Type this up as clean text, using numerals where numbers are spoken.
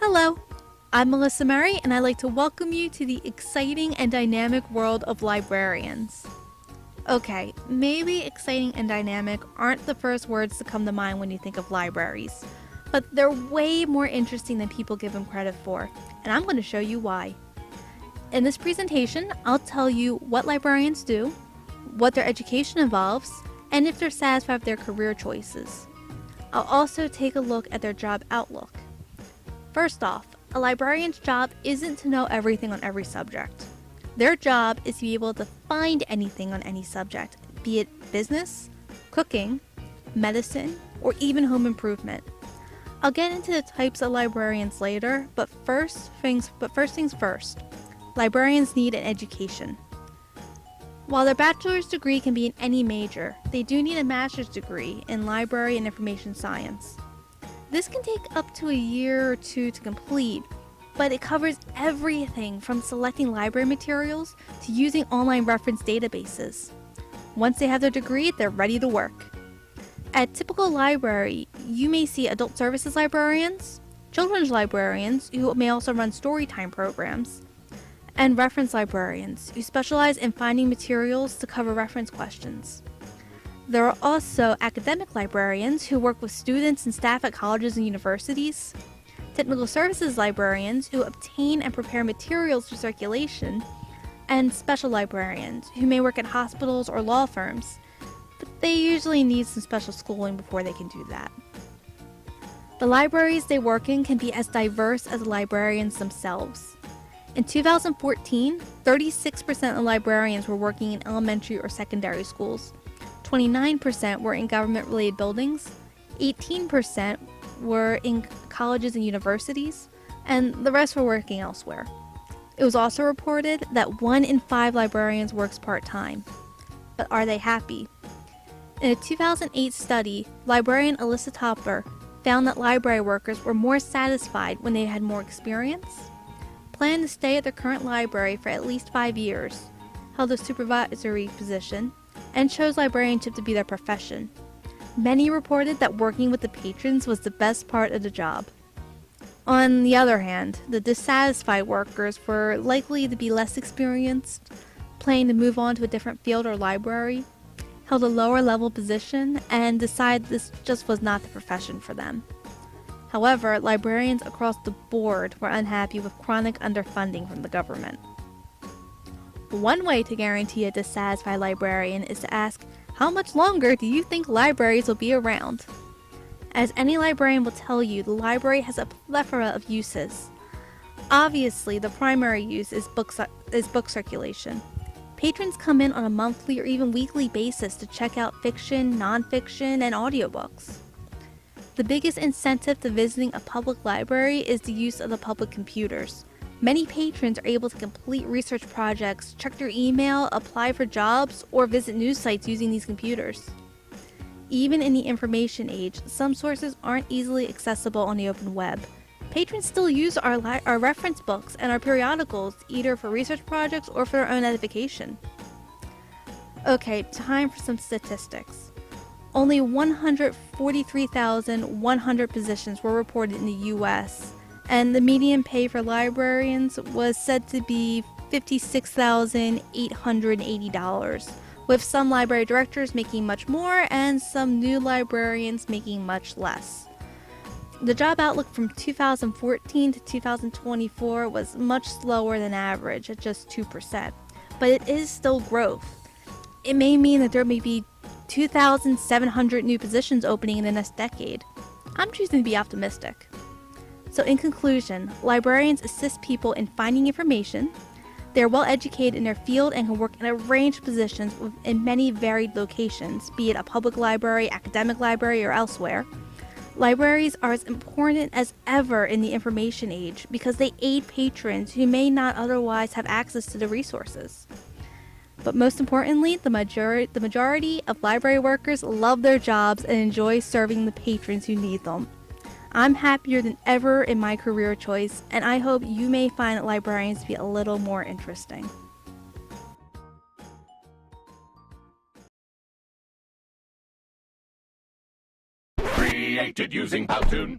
Hello, I'm Melissa Murray, and I'd like to welcome you to the exciting and dynamic world of librarians. Okay, maybe exciting and dynamic aren't the first words to come to mind when you think of libraries, but they're way more interesting than people give them credit for, and I'm going to show you why. In this presentation, I'll tell you what librarians do, what their education involves, and if they're satisfied with their career choices. I'll also take a look at their job outlook. First off, a librarian's job isn't to know everything on every subject. Their job is to be able to find anything on any subject, be it business, cooking, medicine, or even home improvement. I'll get into the types of librarians later, but first things first. Librarians need an education. While their bachelor's degree can be in any major, they do need a master's degree in library and information science. This can take up to a year or two to complete, but it covers everything from selecting library materials to using online reference databases. Once they have their degree, they're ready to work. At a typical library, you may see adult services librarians, children's librarians who may also run storytime programs, and reference librarians who specialize in finding materials to cover reference questions. There are also academic librarians who work with students and staff at colleges and universities, technical services librarians who obtain and prepare materials for circulation, and special librarians who may work at hospitals or law firms, but they usually need some special schooling before they can do that. The libraries they work in can be as diverse as the librarians themselves. In 2014, 36% of librarians were working in elementary or secondary schools, 29% were in government-related buildings, 18% were in colleges and universities, and the rest were working elsewhere. It was also reported that 1 in 5 librarians works part-time. But are they happy? In a 2008 study, librarian Alyssa Topper found that library workers were more satisfied when they had more experience, planned to stay at their current library for at least 5 years, held a supervisory position, and chose librarianship to be their profession. Many reported that working with the patrons was the best part of the job. On the other hand, the dissatisfied workers were likely to be less experienced, planning to move on to a different field or library, held a lower level position, and decided this just was not the profession for them. However, librarians across the board were unhappy with chronic underfunding from the government. One way to guarantee a dissatisfied librarian is to ask, how much longer do you think libraries will be around? As any librarian will tell you, the library has a plethora of uses. Obviously, the primary use is book circulation. Patrons come in on a monthly or even weekly basis to check out fiction, nonfiction, and audiobooks. The biggest incentive to visiting a public library is the use of the public computers. Many patrons are able to complete research projects, check their email, apply for jobs, or visit news sites using these computers. Even in the information age, some sources aren't easily accessible on the open web. Patrons still use our reference books and our periodicals either for research projects or for their own edification. Okay, time for some statistics. Only 143,100 positions were reported in the US, and the median pay for librarians was said to be $56,880, with some library directors making much more and some new librarians making much less. The job outlook from 2014 to 2024 was much slower than average at just 2%, but it is still growth. It may mean that there may be 2,700 new positions opening in the next decade. I'm choosing to be optimistic. So in conclusion, librarians assist people in finding information. They are well educated in their field and can work in a range of positions in many varied locations, be it a public library, academic library, or elsewhere. Libraries are as important as ever in the information age because they aid patrons who may not otherwise have access to the resources. But most importantly, the majority of library workers love their jobs and enjoy serving the patrons who need them. I'm happier than ever in my career choice, and I hope you may find librarians to be a little more interesting. Created using Powtoon.